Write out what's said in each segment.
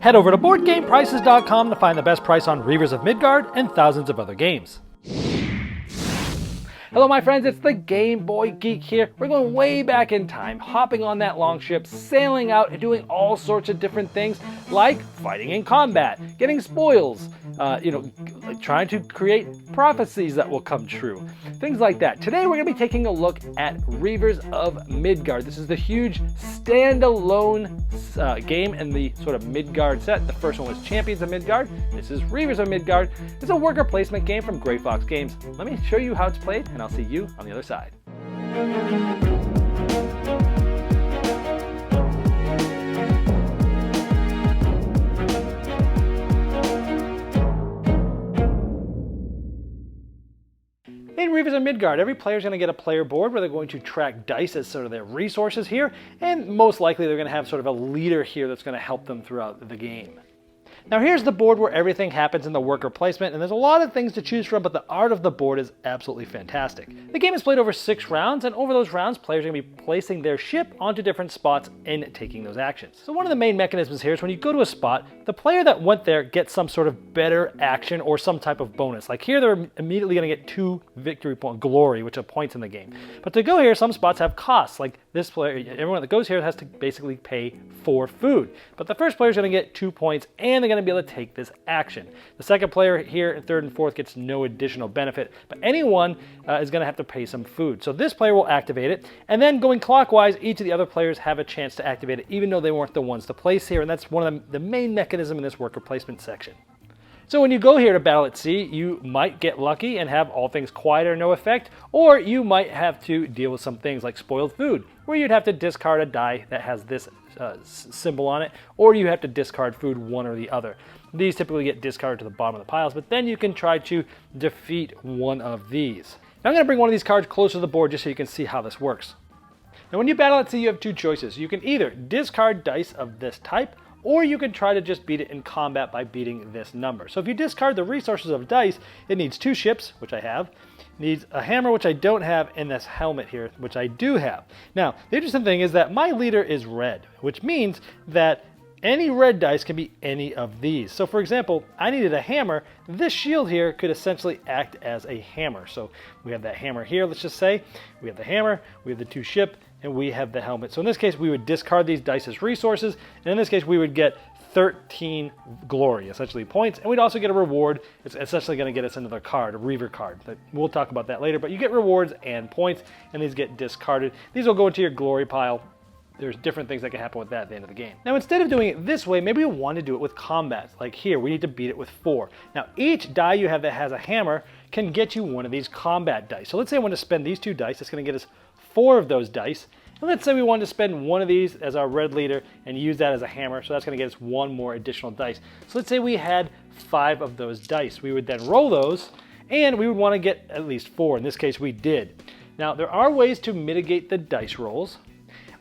Head over to BoardGamePrices.com to find the best price on Reavers of Midgard and thousands of other games. Hello my friends, it's the Game Boy Geek here. We're going way back in time, hopping on that longship, sailing out and doing all sorts of different things like fighting in combat, getting spoils, trying to create prophecies that will come true, things like that. Today we're going to be taking a look at Reavers of Midgard. This is the huge standalone game in the sort of Midgard set. The first one was Champions of MIdgard. This is Reavers of Midgard. It's a worker placement game from Gray Fox Games. Let me show you how it's played, and I'll see you on the other side. In Reavers of Midgard, every player is going to get a player board where they're going to track dice as sort of their resources here, and most likely they're going to have sort of a leader here that's going to help them throughout the game. Now here's the board where everything happens in the worker placement, and there's a lot of things to choose from, but the art of the board is absolutely fantastic. The game is played over 6 rounds, and over those rounds, players are going to be placing their ship onto different spots and taking those actions. So one of the main mechanisms here is when you go to a spot, the player that went there gets some sort of better action or some type of bonus. Like here, they're immediately going to get 2 victory points, glory, which are points in the game. But to go here, some spots have costs. Like this player, everyone that goes here has to basically pay for food. But the first player is going to get 2 points, and they're going to be able to take this action. The second player here, third and fourth, gets no additional benefit, but anyone is going to have to pay some food. So this player will activate it, and then going clockwise, each of the other players have a chance to activate it, even though they weren't the ones to place here, and that's one of the main mechanism in this worker placement section. So when you go here to battle at sea, you might get lucky and have all things quiet or no effect, or you might have to deal with some things like spoiled food, where you'd have to discard a die that has this symbol on it, or you have to discard food, one or the other. These typically get discarded to the bottom of the piles, but then you can try to defeat one of these. Now I'm going to bring one of these cards closer to the board just so you can see how this works. Now when you battle at sea, you have 2 choices. You can either discard dice of this type, or you can try to just beat it in combat by beating this number. So if you discard the resources of dice, it needs 2 ships, which I have, needs a hammer, which I don't have, and this helmet here, which I do have. Now, the interesting thing is that my leader is red, which means that any red dice can be any of these. So for example, I needed a hammer. This shield here could essentially act as a hammer. So we have that hammer here, let's just say. We have the hammer, we have the 2 ship, and we have the helmet. So in this case, we would discard these dice as resources, and in this case, we would get 13 glory, essentially points, and we'd also get a reward. It's essentially going to get us another card, a Reaver card. But we'll talk about that later, but you get rewards and points, and these get discarded. These will go into your glory pile. There's different things that can happen with that at the end of the game. Now, instead of doing it this way, maybe you want to do it with combat. Like here, we need to beat it with 4. Now, each die you have that has a hammer can get you one of these combat dice. So let's say I want to spend these 2 dice. It's going to get us 4 of those dice. And let's say we wanted to spend one of these as our red leader and use that as a hammer. So that's going to get us 1 more additional dice. So let's say we had 5 of those dice. We would then roll those, and we would want to get at least 4. In this case, we did. Now, there are ways to mitigate the dice rolls.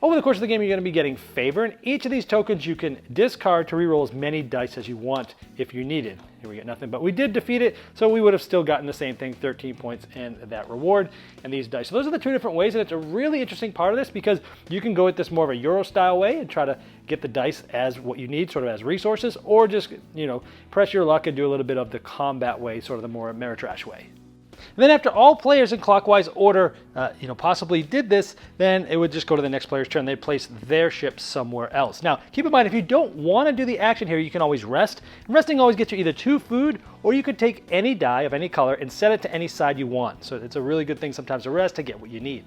Over the course of the game, you're going to be getting favor, and each of these tokens you can discard to reroll as many dice as you want if you needed. Here we get nothing, but we did defeat it, so we would have still gotten the same thing, 13 points and that reward and these dice. So those are the 2 different ways, and it's a really interesting part of this because you can go at this more of a Euro style way and try to get the dice as what you need, sort of as resources, or just, press your luck and do a little bit of the combat way, sort of the more Ameritrash way. And then after all players in clockwise order, possibly did this, then it would just go to the next player's turn. They'd place their ship somewhere else. Now, keep in mind, if you don't want to do the action here, you can always rest. And resting always gets you either 2 food, or you could take any die of any color and set it to any side you want. So it's a really good thing sometimes to rest to get what you need.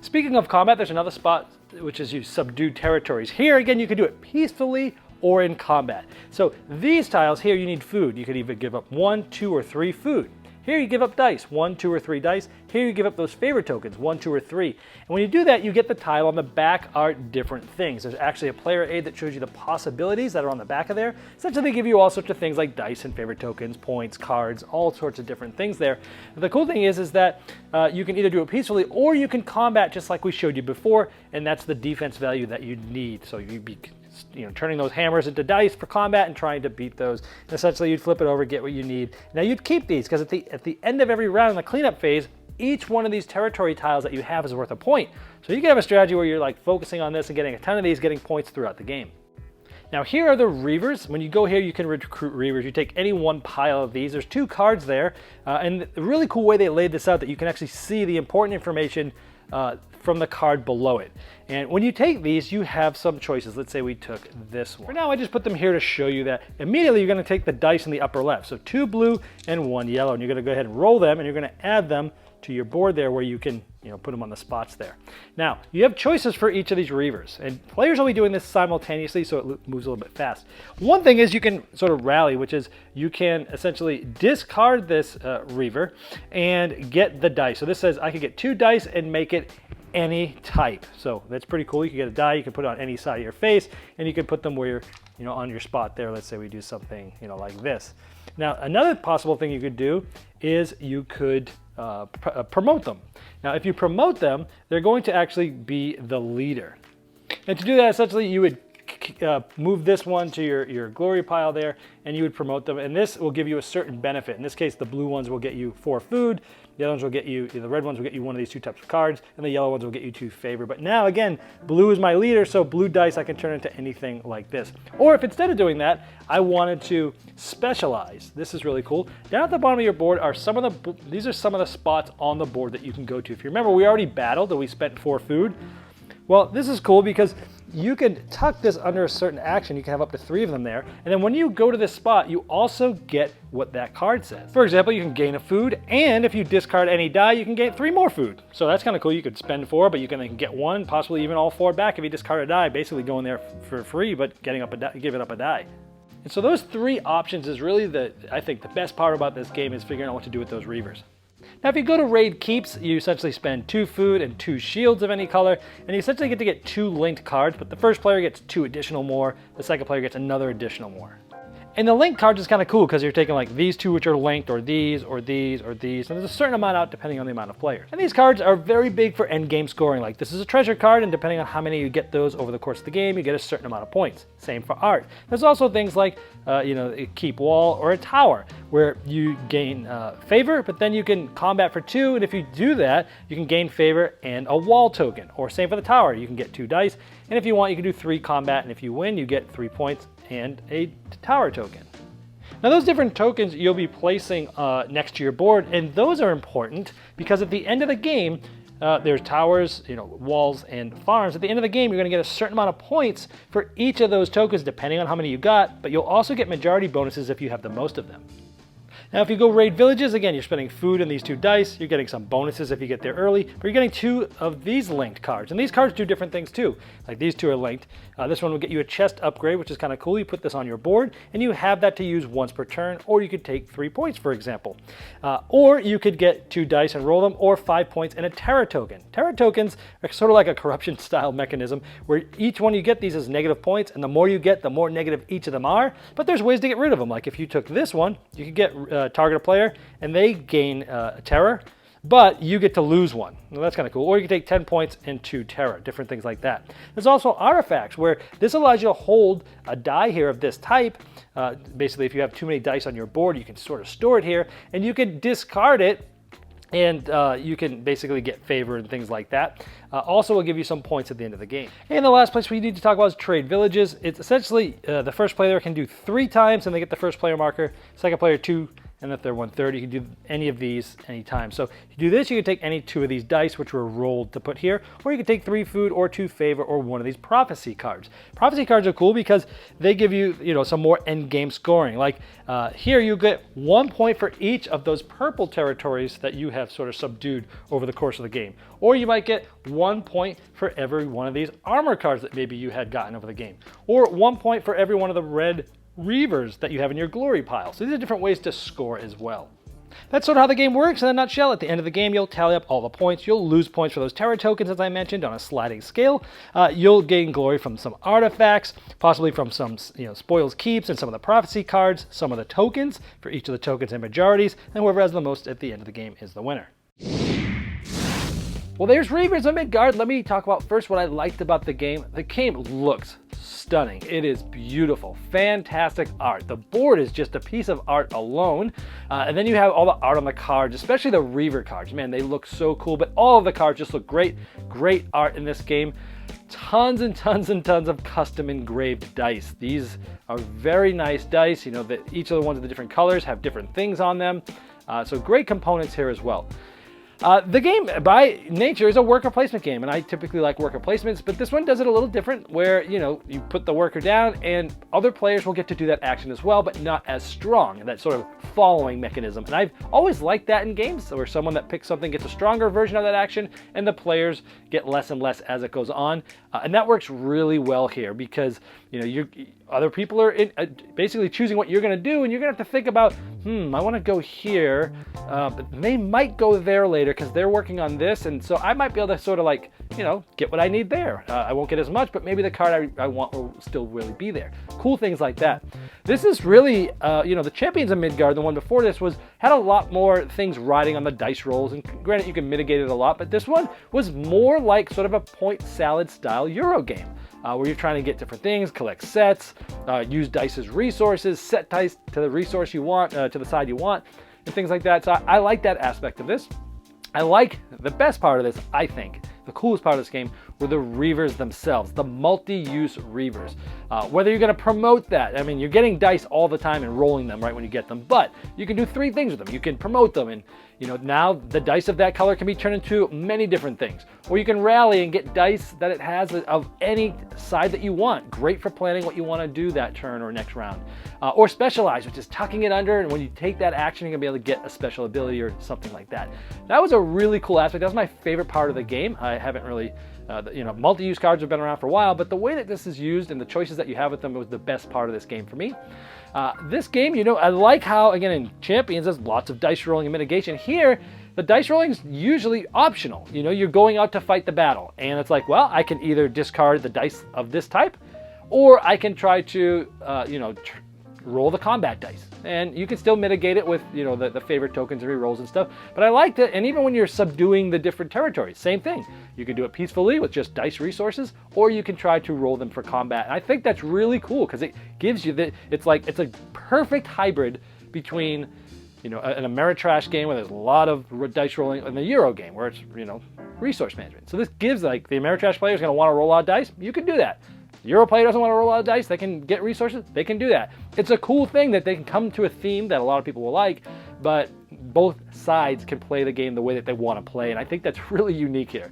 Speaking of combat, there's another spot, which is you subdue territories. Here, again, you can do it peacefully or in combat. So these tiles here, you need food. You could either give up 1, 2, or 3 food. Here you give up dice, 1, 2, or 3 dice. Here you give up those favor tokens, 1, 2, or 3. And when you do that, you get the tile on the back are different things. There's actually a player aid that shows you the possibilities that are on the back of there. Essentially, they give you all sorts of things like dice and favor tokens, points, cards, all sorts of different things there. But the cool thing is that you can either do it peacefully or you can combat just like we showed you before, and that's the defense value that you need. So you'd be turning those hammers into dice for combat and trying to beat those. And essentially, you'd flip it over, get what you need. Now, you'd keep these because at the end of every round in the cleanup phase, each one of these territory tiles that you have is worth a point. So you can have a strategy where you're like focusing on this and getting a ton of these, getting points throughout the game. Now here are the Reavers. When you go here, you can recruit Reavers. You take any one pile of these. There's 2 cards there, and the really cool way they laid this out that you can actually see the important information from the card below it. And when you take these, you have some choices. Let's say we took this one. For now, I just put them here to show you that immediately you're going to take the dice in the upper left. So 2 blue and 1 yellow, and you're going to go ahead and roll them, and you're going to add them to your board there where you can put them on the spots there. Now, you have choices for each of these Reavers, and players will be doing this simultaneously, so it moves a little bit fast. One thing is you can sort of rally, which is you can essentially discard this Reaver and get the dice. So this says I can get 2 dice and make it any type. So that's pretty cool. You can get a die, you can put it on any side of your face, and you can put them where you're, on your spot there. Let's say we do something, like this. Now, another possible thing you could do is you could promote them. Now, if you promote them, they're going to actually be the leader. And to do that, essentially, you would move this one to your glory pile there, and you would promote them, and this will give you a certain benefit. In this case, the blue ones will get you 4 food, the other ones will get you, the red ones will get you one of these 2 types of cards, and the yellow ones will get you 2 favor. But now, again, blue is my leader, so blue dice I can turn into anything like this. Or if instead of doing that, I wanted to specialize. This is really cool. Down at the bottom of your board are these are some of the spots on the board that you can go to. If you remember, we already battled and we spent 4 food. Well, this is cool because you can tuck this under a certain action. You can have up to 3 of them there. And then when you go to this spot, you also get what that card says. For example, you can gain a food, and if you discard any die, you can gain 3 more food. So that's kind of cool. You could spend 4, but you can get 1, possibly even all 4 back if you discard a die, basically going there for free, but giving up a die. And so those 3 options is really I think the best part about this game is figuring out what to do with those Reavers. Now, if you go to raid keeps, you essentially spend 2 food and 2 shields of any color, and you essentially get to get 2 linked cards, but the first player gets 2 additional more, the second player gets another additional more. And the linked cards is kind of cool because you're taking like these 2 which are linked, or these, or these, or these, and there's a certain amount out depending on the amount of players. And these cards are very big for end game scoring. Like this is a treasure card, and depending on how many you get those over the course of the game, you get a certain amount of points. Same for art. There's also things like, a keep wall or a tower where you gain favor, but then you can combat for 2, and if you do that, you can gain favor and a wall token. Or same for the tower, you can get 2 dice, and if you want, you can do 3 combat, and if you win, you get 3 points and a tower token. Now those different tokens you'll be placing next to your board, and those are important because at the end of the game, there's towers, walls, and farms. At the end of the game, you're going to get a certain amount of points for each of those tokens depending on how many you got, but you'll also get majority bonuses if you have the most of them. Now, if you go raid villages, again, you're spending food and these 2 dice. You're getting some bonuses if you get there early, but you're getting 2 of these linked cards. And these cards do different things too. Like these 2 are linked. This one will get you a chest upgrade, which is kind of cool. You put this on your board, and you have that to use once per turn, or you could take 3 points, for example. Or you could get 2 dice and roll them, or 5 points and a Terra token. Terra tokens are sort of like a corruption-style mechanism, where each one you get these is negative points, and the more you get, the more negative each of them are. But there's ways to get rid of them. Like if you took this one, you could get target a player, and they gain terror, but you get to lose 1. Well, that's kind of cool. Or you can take 10 points and 2 terror, different things like that. There's also artifacts where this allows you to hold a die here of this type. Basically, if you have too many dice on your board, you can sort of store it here, and you can discard it, and you can basically get favor and things like that. Also will give you some points at the end of the game. And the last place we need to talk about is trade villages. It's essentially the first player can do 3 times, and they get the first player marker, second player 2, and the third one 30. You can do any of these anytime. So if you do this, you can take any 2 of these dice, which were rolled to put here, or you can take 3 food or 2 favor or 1 of these prophecy cards. Prophecy cards are cool because they give you, some more end game scoring. Like here you get 1 point for each of those purple territories that you have sort of subdued over the course of the game. Or you might get 1 point for every one of these armor cards that maybe you had gotten over the game. Or 1 point for every one of the red Reavers that you have in your glory pile. So these are different ways to score as well. That's sort of how the game works in a nutshell. At the end of the game, you'll tally up all the points. You'll lose points for those Terra tokens, as I mentioned, on a sliding scale. You'll gain glory from some artifacts, possibly from some spoils keeps and some of the prophecy cards, some of the tokens for each of the tokens and majorities, and whoever has the most at the end of the game is the winner. Well, there's Reavers of Midgard. Let me talk about first what I liked about the game. The game looks stunning. It is beautiful, fantastic art. The board is just a piece of art alone. And then you have all the art on the cards, especially the Reaver cards. Man, they look so cool, but all of the cards just look great. Great art in this game. Tons and tons and tons of custom engraved dice. These are very nice dice. You know, that each of the ones of the different colors have different things on them. So great components here as well. The game, by nature, is a worker placement game, and I typically like worker placements, but this one does it a little different, where, you know, you put the worker down, and other players will get to do that action as well, but not as strong, that sort of following mechanism. And I've always liked that in games, where someone that picks something gets a stronger version of that action, and the players get less and less as it goes on. And that works really well here, because, you know, other people are basically choosing what you're going to do, and you're going to have to think about, I want to go here, but they might go there later because they're working on this, and so I might be able to sort of, like, you know, get what I need there. I won't get as much, but maybe the card I want will still really be there. Cool things like that. This is really, you know, the Champions of MIdgard, the one before this, had a lot more things riding on the dice rolls, and granted you can mitigate it a lot, but this one was more like sort of a point salad style Euro game. Where you're trying to get different things, collect sets, use dice as resources, set dice to the resource you want, to the side you want, and things like that. So I like that aspect of this. I like the best part of this, I think, the coolest part of this game were the Reavers themselves, the multi-use Reavers. Whether you're going to promote that, I mean, you're getting dice all the time and rolling them right when you get them, but you can do three things with them. You can promote them, and, you know, now the dice of that color can be turned into many different things. Or you can rally and get dice that it has of any side that you want. Great for planning what you want to do that turn or next round. Or specialize, which is tucking it under, and when you take that action, you're going to be able to get a special ability or something like that. That was a really cool aspect. That was my favorite part of the game. I haven't really, you know, multi-use cards have been around for a while, but the way that this is used and the choices that you have with them was the best part of this game for me. This game, you know, I like how, again, in Champions, there's lots of dice rolling and mitigation. Here, the dice rolling is usually optional. You know, you're going out to fight the battle, and it's like, well, I can either discard the dice of this type, or I can try to, you know, roll the combat dice. And you can still mitigate it with, you know, the favorite tokens and rerolls and stuff. But I liked it, and even when you're subduing the different territories, same thing. You can do it peacefully with just dice resources, or you can try to roll them for combat. And I think that's really cool, because it gives you it's a perfect hybrid between, you know, an Ameritrash game where there's a lot of dice rolling, and the Euro game where it's, you know, resource management. So this gives, like, the Ameritrash player is going to want to roll out dice. You can do that. Euro player doesn't want to roll out dice, they can get resources, they can do that. It's a cool thing that they can come to a theme that a lot of people will like, but both sides can play the game the way that they want to play, and I think that's really unique here.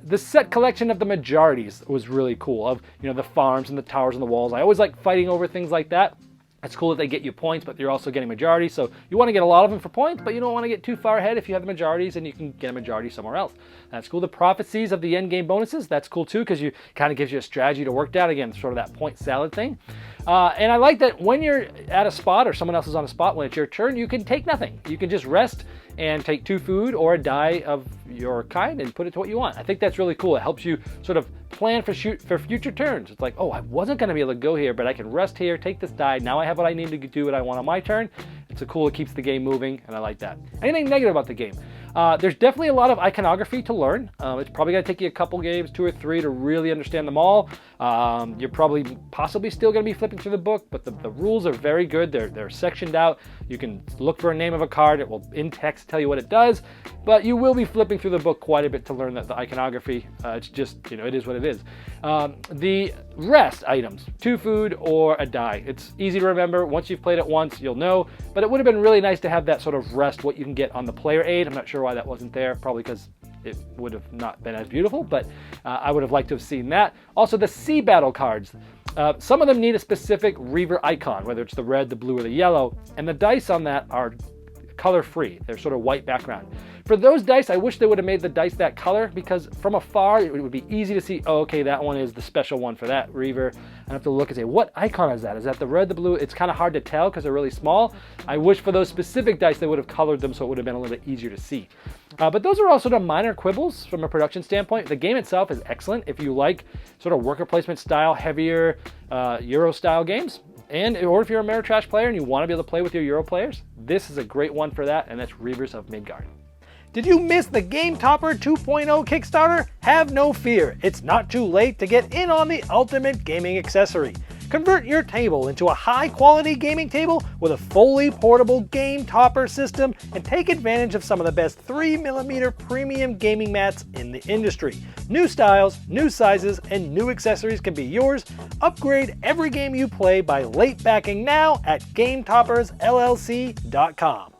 The set collection of the majorities was really cool, of, you know, the farms and the towers and the walls. I always like fighting over things like that. It's cool that they get you points, but you're also getting majorities, so you want to get a lot of them for points, but you don't want to get too far ahead if you have the majorities, and you can get a majority somewhere else. That's cool. The prophecies of the end game bonuses, that's cool too, because you kind of gives you a strategy to work down, again, sort of that point salad thing. And I like that when you're at a spot, or someone else is on a spot, when it's your turn, you can take nothing. You can just rest and take 2 food or a die of your kind and put it to what you want. I think that's really cool. It helps you sort of plan for future turns. It's like, oh, I wasn't going to be able to go here, but I can rest here, take this die. Now I have what I need to do what I want on my turn. It's cool. It keeps the game moving, and I like that. Anything negative about the game? There's definitely a lot of iconography to learn. It's probably going to take you a couple games, 2 or 3, to really understand them all. You're possibly still going to be flipping through the book, but the rules are very good. They're sectioned out. You can look for a name of a card. It will, in text, tell you what it does, but you will be flipping through the book quite a bit to learn the iconography. It's just, you know, it is what it is. The rest items, 2 food or a die. It's easy to remember. Once you've played it once, you'll know, but it would have been really nice to have that sort of rest, what you can get on the player aid. I'm not sure why that wasn't there, probably because it would have not been as beautiful, but I would have liked to have seen that. Also, the sea battle cards. Some of them need a specific Reaver icon, whether it's the red, the blue, or the yellow, and the dice on that are color-free. They're sort of white background. For those dice, I wish they would have made the dice that color, because from afar, it would be easy to see, oh, okay, that one is the special one for that Reaver. I have to look and say, what icon is that? Is that the red, the blue? It's kind of hard to tell because they're really small. I wish for those specific dice, they would have colored them so it would have been a little bit easier to see. But those are all sort of minor quibbles from a production standpoint. The game itself is excellent if you like sort of worker placement style, heavier Euro style games. Or if you're a Ameritrash player and you want to be able to play with your Euro players, this is a great one for that, and that's Reavers of Midgard. Did you miss the Game Topper 2.0 Kickstarter? Have no fear, it's not too late to get in on the ultimate gaming accessory. Convert your table into a high-quality gaming table with a fully portable Game Topper system and take advantage of some of the best 3mm premium gaming mats in the industry. New styles, new sizes, and new accessories can be yours. Upgrade every game you play by late backing now at GameToppersLLC.com.